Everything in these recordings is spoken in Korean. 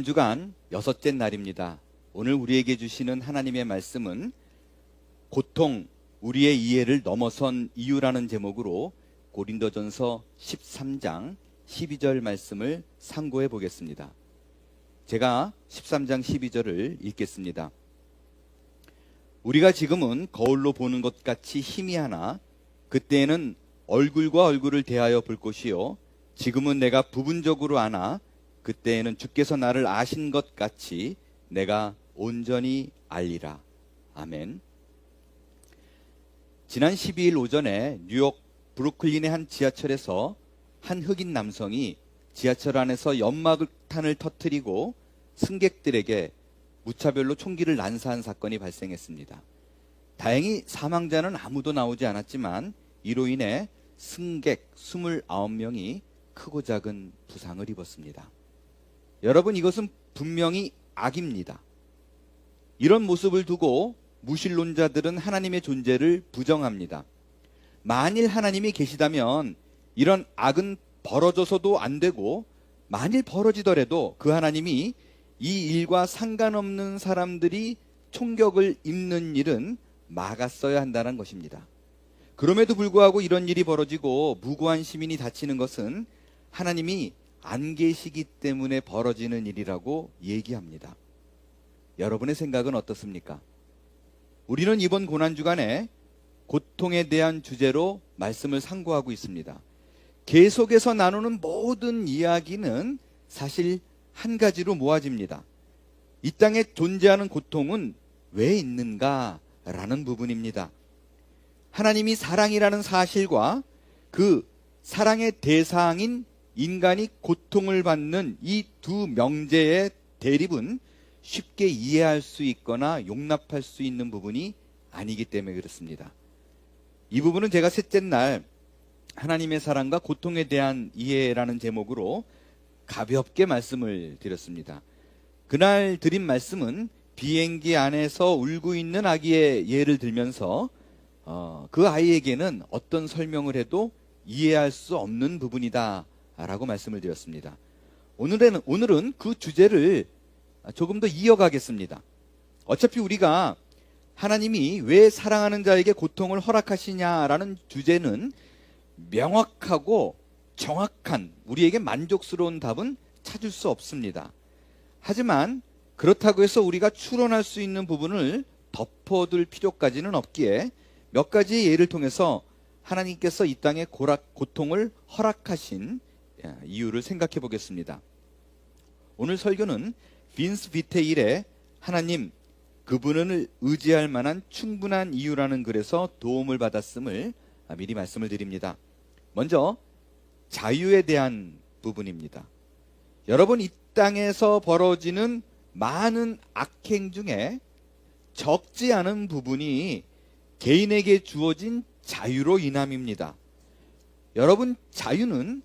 고난주간 6째 날입니다. 오늘 우리에게 주시는 하나님의 말씀은 고통, 우리의 이해를 넘어선 이유라는 제목으로 고린도전서 13장 12절 말씀을 상고해 보겠습니다. 제가 13장 12절을 읽겠습니다. 우리가 지금은 거울로 보는 것 같이 희미하나 그때에는 얼굴과 얼굴을 대하여 볼 것이요 지금은 내가 부분적으로 아나 그때에는 주께서 나를 아신 것 같이 내가 온전히 알리라. 아멘. 지난 12일 오전에 뉴욕 브루클린의 한 지하철에서 한 흑인 남성이 지하철 안에서 연막탄을 터뜨리고 승객들에게 무차별로 총기를 난사한 사건이 발생했습니다. 다행히 사망자는 아무도 나오지 않았지만 이로 인해 승객 29명이 크고 작은 부상을 입었습니다. 여러분, 이것은 분명히 악입니다. 이런 모습을 두고 무신론자들은 하나님의 존재를 부정합니다. 만일 하나님이 계시다면 이런 악은 벌어져서도 안 되고, 만일 벌어지더라도 그 하나님이 이 일과 상관없는 사람들이 총격을 입는 일은 막았어야 한다는 것입니다. 그럼에도 불구하고 이런 일이 벌어지고 무고한 시민이 다치는 것은 하나님이 안 계시기 때문에 벌어지는 일이라고 얘기합니다. 여러분의 생각은 어떻습니까? 우리는 이번 고난주간에 고통에 대한 주제로 말씀을 상고하고 있습니다. 계속해서 나누는 모든 이야기는 사실 한 가지로 모아집니다. 이 땅에 존재하는 고통은 왜 있는가라는 부분입니다. 하나님이 사랑이라는 사실과 그 사랑의 대상인 인간이 고통을 받는 이 두 명제의 대립은 쉽게 이해할 수 있거나 용납할 수 있는 부분이 아니기 때문에 그렇습니다. 이 부분은 제가 셋째 날 하나님의 사랑과 고통에 대한 이해라는 제목으로 가볍게 말씀을 드렸습니다. 그날 드린 말씀은 비행기 안에서 울고 있는 아기의 예를 들면서 그 아이에게는 어떤 설명을 해도 이해할 수 없는 부분이다 라고 말씀을 드렸습니다. 오늘은 그 주제를 조금 더 이어가겠습니다. 어차피 우리가 하나님이 왜 사랑하는 자에게 고통을 허락하시냐라는 주제는 명확하고 정확한, 우리에게 만족스러운 답은 찾을 수 없습니다. 하지만 그렇다고 해서 우리가 추론할 수 있는 부분을 덮어둘 필요까지는 없기에 몇 가지 예를 통해서 하나님께서 이 땅에 고통을 허락하신 이유를 생각해 보겠습니다. 오늘 설교는 빈스 비테일의 하나님, 그분을 의지할 만한 충분한 이유라는 글에서 도움을 받았음을 미리 말씀을 드립니다. 먼저 자유에 대한 부분입니다. 여러분, 이 땅에서 벌어지는 많은 악행 중에 적지 않은 부분이 개인에게 주어진 자유로 인함입니다. 여러분, 자유는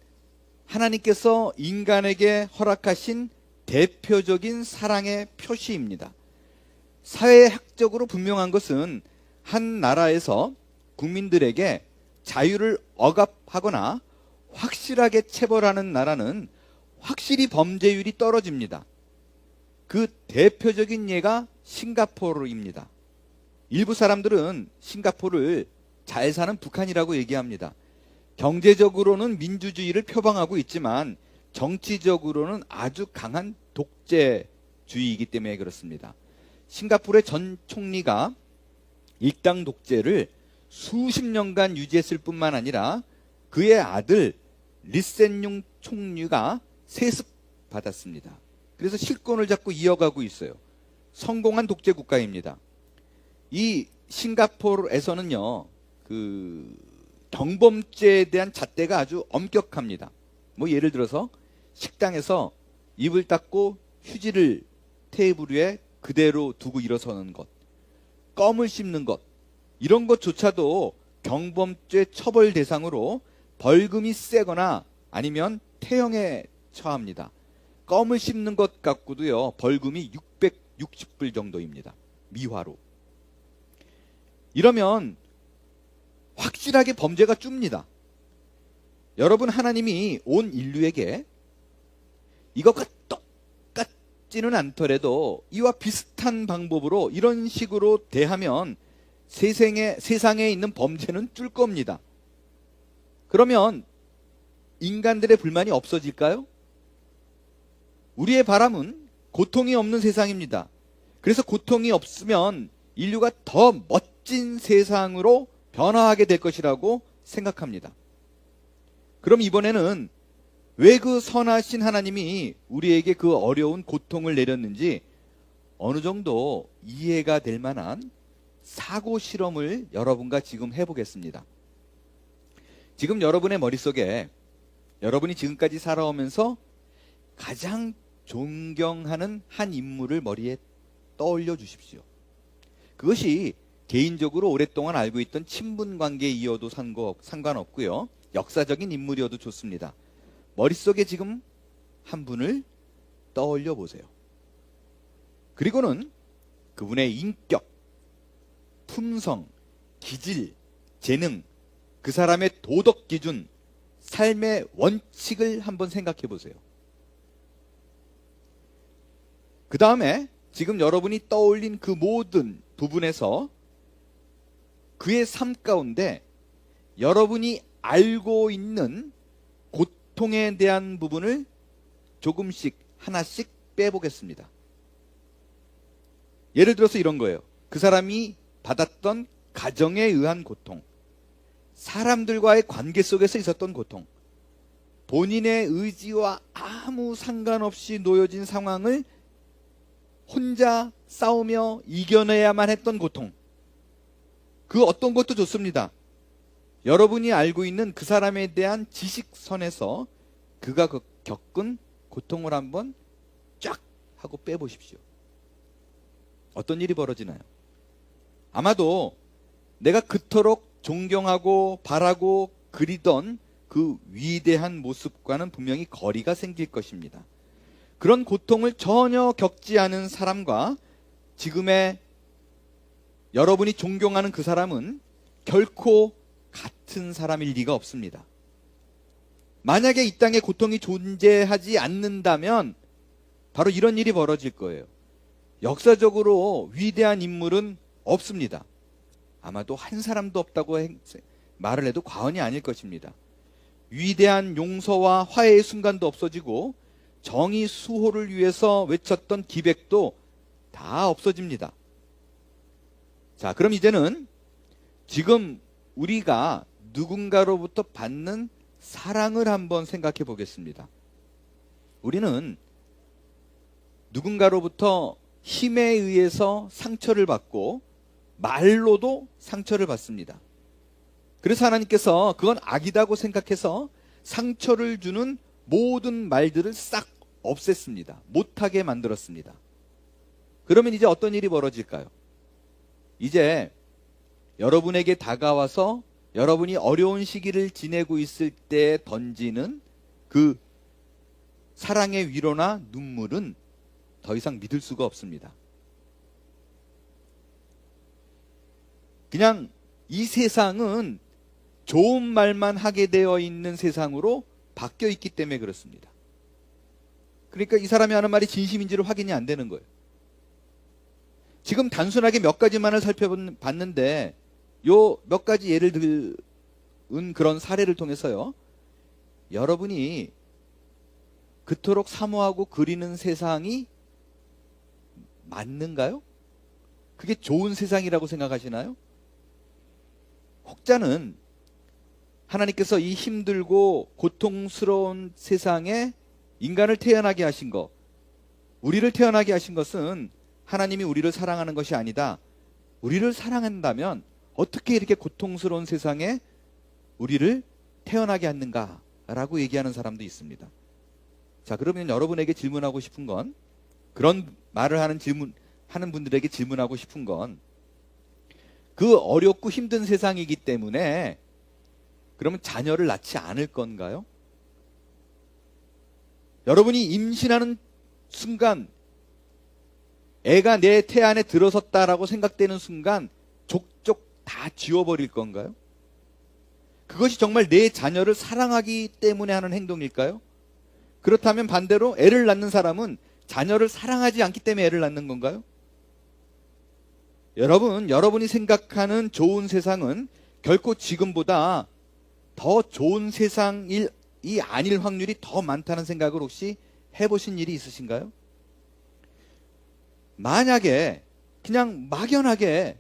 하나님께서 인간에게 허락하신 대표적인 사랑의 표시입니다. 사회학적으로 분명한 것은 한 나라에서 국민들에게 자유를 억압하거나 확실하게 체벌하는 나라는 확실히 범죄율이 떨어집니다. 그 대표적인 예가 싱가포르입니다. 일부 사람들은 싱가포르를 잘 사는 북한이라고 얘기합니다. 경제적으로는 민주주의를 표방하고 있지만 정치적으로는 아주 강한 독재주의이기 때문에 그렇습니다. 싱가포르의 전 총리가 일당 독재를 수십 년간 유지했을 뿐만 아니라 그의 아들 리센융 총리가 세습 받았습니다. 그래서 실권을 잡고 이어가고 있어요. 성공한 독재 국가입니다. 이 싱가포르에서는요, 경범죄에 대한 잣대가 아주 엄격합니다. 예를 들어서 식당에서 입을 닫고 휴지를 테이블 위에 그대로 두고 일어서는 것, 껌을 씹는 것, 이런 것조차도 경범죄 처벌 대상으로 벌금이 세거나 아니면 태형에 처합니다. 껌을 씹는 것 갖고도요, 벌금이 660불 정도입니다. 미화로. 이러면 확실하게 범죄가 줍니다. 여러분, 하나님이 온 인류에게 이것과 똑같이 어렵지는 않더라도 이와 비슷한 방법으로 이런 식으로 대하면 세상에 있는 범죄는 줄 겁니다. 그러면 인간들의 불만이 없어질까요? 우리의 바람은 고통이 없는 세상입니다. 그래서 고통이 없으면 인류가 더 멋진 세상으로 변화하게 될 것이라고 생각합니다. 그럼 이번에는 왜 그 선하신 하나님이 우리에게 그 어려운 고통을 내렸는지 어느 정도 이해가 될 만한 사고 실험을 여러분과 지금 해보겠습니다. 지금 여러분의 머릿속에 여러분이 지금까지 살아오면서 가장 존경하는 한 인물을 머리에 떠올려 주십시오. 그것이 개인적으로 오랫동안 알고 있던 친분관계이어도 상관없고요. 역사적인 인물이어도 좋습니다. 머릿속에 지금 한 분을 떠올려 보세요. 그리고는 그분의 인격, 품성, 기질, 재능, 그 사람의 도덕 기준, 삶의 원칙을 한번 생각해 보세요. 그 다음에 지금 여러분이 떠올린 그 모든 부분에서 그의 삶 가운데 여러분이 알고 있는 고통에 대한 부분을 조금씩 하나씩 빼보겠습니다. 예를 들어서 이런 거예요. 그 사람이 받았던 가정에 의한 고통, 사람들과의 관계 속에서 있었던 고통, 본인의 의지와 아무 상관없이 놓여진 상황을 혼자 싸우며 이겨내야만 했던 고통, 그 어떤 것도 좋습니다. 여러분이 알고 있는 그 사람에 대한 지식선에서 그가 겪은 고통을 한번 쫙 하고 빼보십시오. 어떤 일이 벌어지나요? 아마도 내가 그토록 존경하고 바라고 그리던 그 위대한 모습과는 분명히 거리가 생길 것입니다. 그런 고통을 전혀 겪지 않은 사람과 지금의 여러분이 존경하는 그 사람은 결코 같은 사람일 리가 없습니다. 만약에 이 땅에 고통이 존재하지 않는다면 바로 이런 일이 벌어질 거예요. 역사적으로 위대한 인물은 없습니다. 아마도 한 사람도 없다고 말을 해도 과언이 아닐 것입니다. 위대한 용서와 화해의 순간도 없어지고 정의 수호를 위해서 외쳤던 기백도 다 없어집니다. 자, 그럼 이제는 지금 우리가 누군가로부터 받는 사랑을 한번 생각해 보겠습니다. 우리는 누군가로부터 힘에 의해서 상처를 받고 말로도 상처를 받습니다. 그래서 하나님께서 그건 악이다고 생각해서 상처를 주는 모든 말들을 싹 없앴습니다. 못하게 만들었습니다. 그러면 이제 어떤 일이 벌어질까요? 이제 여러분에게 다가와서 여러분이 어려운 시기를 지내고 있을 때 던지는 그 사랑의 위로나 눈물은 더 이상 믿을 수가 없습니다. 그냥 이 세상은 좋은 말만 하게 되어 있는 세상으로 바뀌어 있기 때문에 그렇습니다. 그러니까 이 사람이 하는 말이 진심인지를 확인이 안 되는 거예요. 지금 단순하게 몇 가지만을 살펴봤는데 요 몇 가지 예를 든 그런 사례를 통해서요, 여러분이 그토록 사모하고 그리는 세상이 맞는가요? 그게 좋은 세상이라고 생각하시나요? 혹자는 하나님께서 이 힘들고 고통스러운 세상에 인간을 태어나게 하신 것, 우리를 태어나게 하신 것은 하나님이 우리를 사랑하는 것이 아니다. 우리를 사랑한다면 어떻게 이렇게 고통스러운 세상에 우리를 태어나게 했는가라고 얘기하는 사람도 있습니다. 자, 그러면 여러분에게 질문하고 싶은 건, 그런 말을 하는 분들에게 질문하고 싶은 건, 그 어렵고 힘든 세상이기 때문에 그러면 자녀를 낳지 않을 건가요? 여러분이 임신하는 순간 애가 내 태 안에 들어섰다라고 생각되는 순간 족족 다 지워버릴 건가요? 그것이 정말 내 자녀를 사랑하기 때문에 하는 행동일까요? 그렇다면 반대로 애를 낳는 사람은 자녀를 사랑하지 않기 때문에 애를 낳는 건가요? 여러분이 생각하는 좋은 세상은 결코 지금보다 더 좋은 세상이 아닐 확률이 더 많다는 생각을 혹시 해보신 일이 있으신가요? 만약에 그냥 막연하게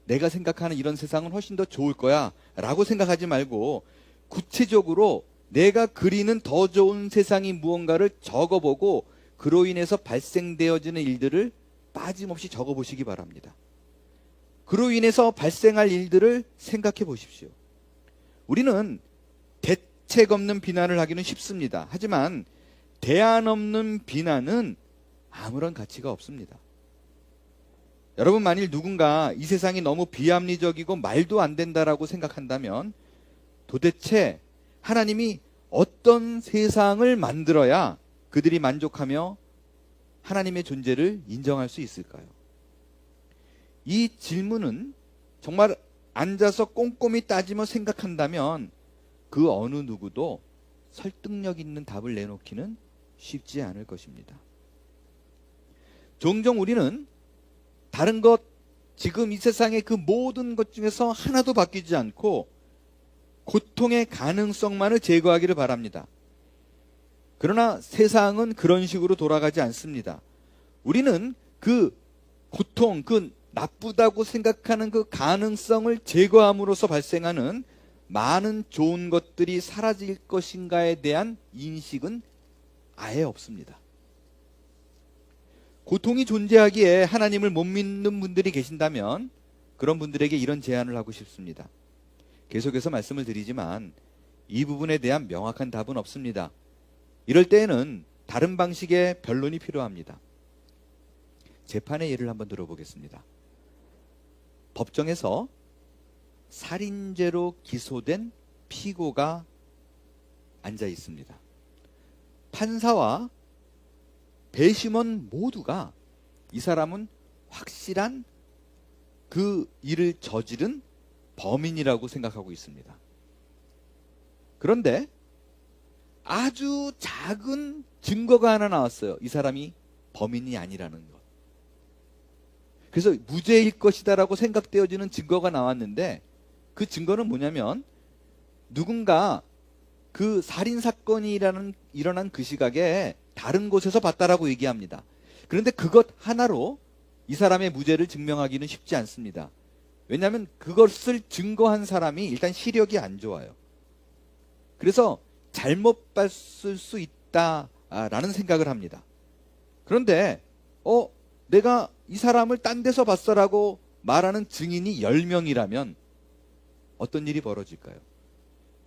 내가 생각하는 이런 세상은 훨씬 더 좋을 거야 라고 생각하지 말고 구체적으로 내가 그리는 더 좋은 세상이 무언가를 적어보고 그로 인해서 발생되어지는 일들을 빠짐없이 적어보시기 바랍니다. 그로 인해서 발생할 일들을 생각해 보십시오. 우리는 대책 없는 비난을 하기는 쉽습니다. 하지만 대안 없는 비난은 아무런 가치가 없습니다. 여러분, 만일 누군가 이 세상이 너무 비합리적이고 말도 안 된다라고 생각한다면 도대체 하나님이 어떤 세상을 만들어야 그들이 만족하며 하나님의 존재를 인정할 수 있을까요? 이 질문은 정말 앉아서 꼼꼼히 따지며 생각한다면 그 어느 누구도 설득력 있는 답을 내놓기는 쉽지 않을 것입니다. 종종 우리는 다른 것, 지금 이 세상의 그 모든 것 중에서 하나도 바뀌지 않고 고통의 가능성만을 제거하기를 바랍니다. 그러나 세상은 그런 식으로 돌아가지 않습니다. 우리는 그 고통, 그 나쁘다고 생각하는 그 가능성을 제거함으로써 발생하는 많은 좋은 것들이 사라질 것인가에 대한 인식은 아예 없습니다. 고통이 존재하기에 하나님을 못 믿는 분들이 계신다면 그런 분들에게 이런 제안을 하고 싶습니다. 계속해서 말씀을 드리지만 이 부분에 대한 명확한 답은 없습니다. 이럴 때에는 다른 방식의 변론이 필요합니다. 재판의 예를 한번 들어보겠습니다. 법정에서 살인죄로 기소된 피고가 앉아 있습니다. 판사와 배심원 모두가 이 사람은 확실한 그 일을 저지른 범인이라고 생각하고 있습니다. 그런데 아주 작은 증거가 하나 나왔어요. 이 사람이 범인이 아니라는 것. 그래서 무죄일 것이다라고 생각되어지는 증거가 나왔는데 그 증거는 뭐냐면 누군가 그 살인사건이 일어난 그 시각에 다른 곳에서 봤다라고 얘기합니다. 그런데 그것 하나로 이 사람의 무죄를 증명하기는 쉽지 않습니다. 왜냐하면 그것을 증거한 사람이 일단 시력이 안 좋아요. 그래서 잘못 봤을 수 있다라는 생각을 합니다. 그런데 내가 이 사람을 딴 데서 봤어라고 말하는 증인이 10명이라면 어떤 일이 벌어질까요?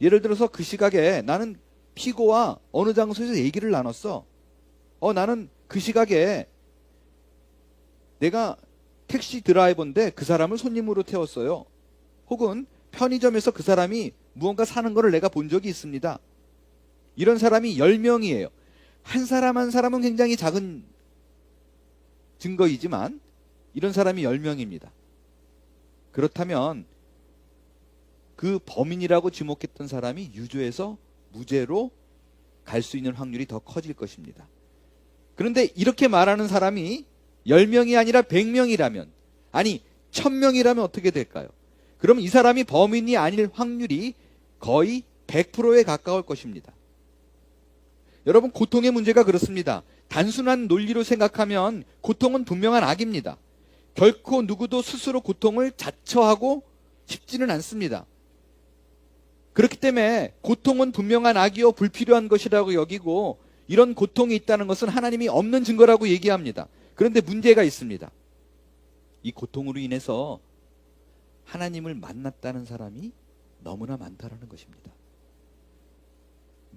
예를 들어서 그 시각에 나는 피고와 어느 장소에서 얘기를 나눴어. 나는 그 시각에 내가 택시 드라이버인데 그 사람을 손님으로 태웠어요. 혹은 편의점에서 그 사람이 무언가 사는 거를 내가 본 적이 있습니다. 이런 사람이 10명이에요. 한 사람 한 사람은 굉장히 작은 증거이지만 이런 사람이 10명입니다. 그렇다면 그 범인이라고 지목했던 사람이 유죄에서 무죄로 갈 수 있는 확률이 더 커질 것입니다. 그런데 이렇게 말하는 사람이 10명이 아니라 100명이라면, 아니 1000명이라면 어떻게 될까요? 그럼 이 사람이 범인이 아닐 확률이 거의 100%에 가까울 것입니다. 여러분, 고통의 문제가 그렇습니다. 단순한 논리로 생각하면 고통은 분명한 악입니다. 결코 누구도 스스로 고통을 자처하고 싶지는 않습니다. 그렇기 때문에 고통은 분명한 악이요 불필요한 것이라고 여기고 이런 고통이 있다는 것은 하나님이 없는 증거라고 얘기합니다. 그런데 문제가 있습니다. 이 고통으로 인해서 하나님을 만났다는 사람이 너무나 많다는 것입니다.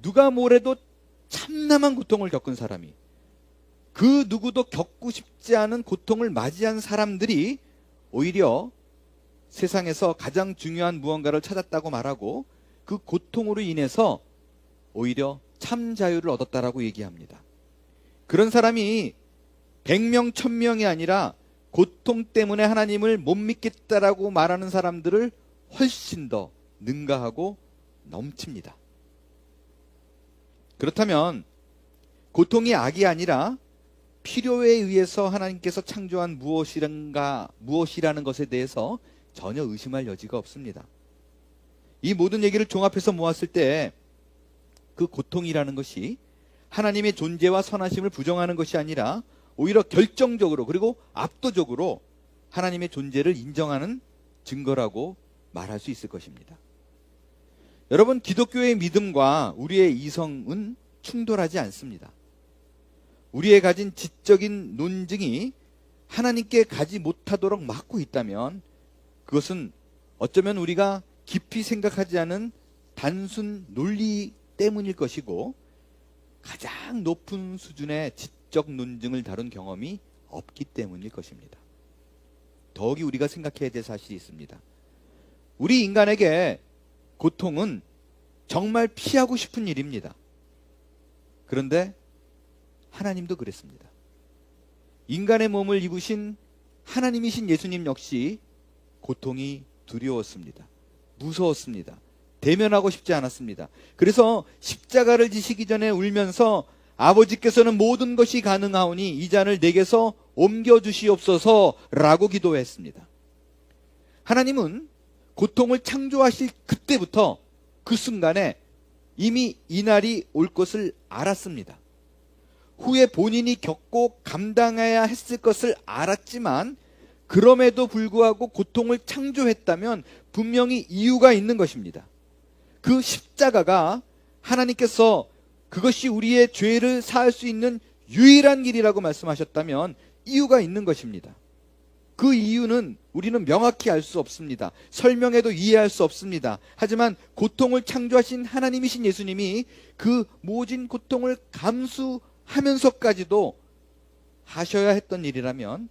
누가 뭐래도 참남한 고통을 겪은 사람이, 그 누구도 겪고 싶지 않은 고통을 맞이한 사람들이 오히려 세상에서 가장 중요한 무언가를 찾았다고 말하고 그 고통으로 인해서 오히려 참 자유를 얻었다라고 얘기합니다. 그런 사람이 100명, 1000명이 아니라 고통 때문에 하나님을 못 믿겠다라고 말하는 사람들을 훨씬 더 능가하고 넘칩니다. 그렇다면 고통이 악이 아니라 필요에 의해서 하나님께서 창조한 무엇이라는 것에 대해서 전혀 의심할 여지가 없습니다. 이 모든 얘기를 종합해서 모았을 때 그 고통이라는 것이 하나님의 존재와 선하심을 부정하는 것이 아니라 오히려 결정적으로 그리고 압도적으로 하나님의 존재를 인정하는 증거라고 말할 수 있을 것입니다. 여러분, 기독교의 믿음과 우리의 이성은 충돌하지 않습니다. 우리의 가진 지적인 논증이 하나님께 가지 못하도록 막고 있다면 그것은 어쩌면 우리가 깊이 생각하지 않은 단순 논리 때문일 것이고 가장 높은 수준의 지적 논증을 다룬 경험이 없기 때문일 것입니다. 더욱이 우리가 생각해야 될 사실이 있습니다. 우리 인간에게 고통은 정말 피하고 싶은 일입니다. 그런데 하나님도 그랬습니다. 인간의 몸을 입으신 하나님이신 예수님 역시 고통이 두려웠습니다. 무서웠습니다. 대면하고 싶지 않았습니다. 그래서 십자가를 지시기 전에 울면서 아버지께서는 모든 것이 가능하오니 이 잔을 내게서 옮겨주시옵소서라고 기도했습니다. 하나님은 고통을 창조하실 그때부터 그 순간에 이미 이 날이 올 것을 알았습니다. 후에 본인이 겪고 감당해야 했을 것을 알았지만 그럼에도 불구하고 고통을 창조했다면 분명히 이유가 있는 것입니다. 그 십자가가 하나님께서 그것이 우리의 죄를 사할 수 있는 유일한 길이라고 말씀하셨다면 이유가 있는 것입니다. 그 이유는 우리는 명확히 알 수 없습니다. 설명해도 이해할 수 없습니다. 하지만 고통을 창조하신 하나님이신 예수님이 그 모진 고통을 감수하면서까지도 하셔야 했던 일이라면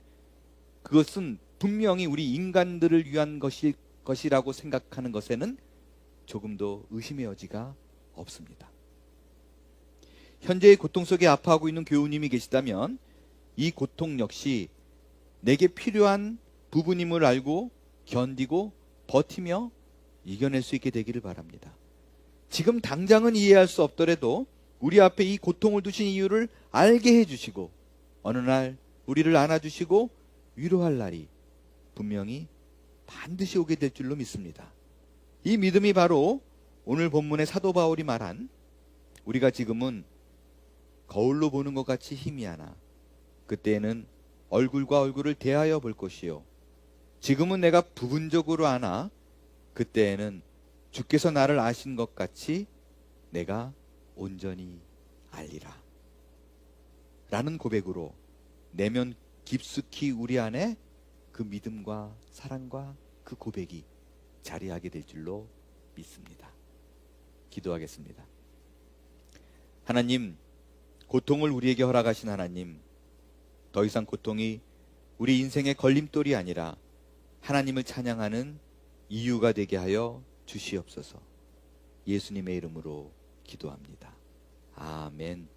그것은 분명히 우리 인간들을 위한 것이라고 생각하는 것에는 조금도 의심의 여지가 없습니다. 현재의 고통 속에 아파하고 있는 교우님이 계시다면 이 고통 역시 내게 필요한 부분임을 알고 견디고 버티며 이겨낼 수 있게 되기를 바랍니다. 지금 당장은 이해할 수 없더라도 우리 앞에 이 고통을 두신 이유를 알게 해주시고 어느 날 우리를 안아주시고 위로할 날이 분명히 반드시 오게 될 줄로 믿습니다. 이 믿음이 바로 오늘 본문의 사도 바울이 말한 우리가 지금은 거울로 보는 것 같이 희미하나 그때에는 얼굴과 얼굴을 대하여 볼 것이요 지금은 내가 부분적으로 아나 그때에는 주께서 나를 아신 것 같이 내가 온전히 알리라 라는 고백으로 내면 깊숙이 우리 안에 그 믿음과 사랑과 그 고백이 자리하게 될 줄로 믿습니다. 기도하겠습니다. 하나님, 고통을 우리에게 허락하신 하나님, 더 이상 고통이 우리 인생의 걸림돌이 아니라 하나님을 찬양하는 이유가 되게 하여 주시옵소서. 예수님의 이름으로 기도합니다. 아멘.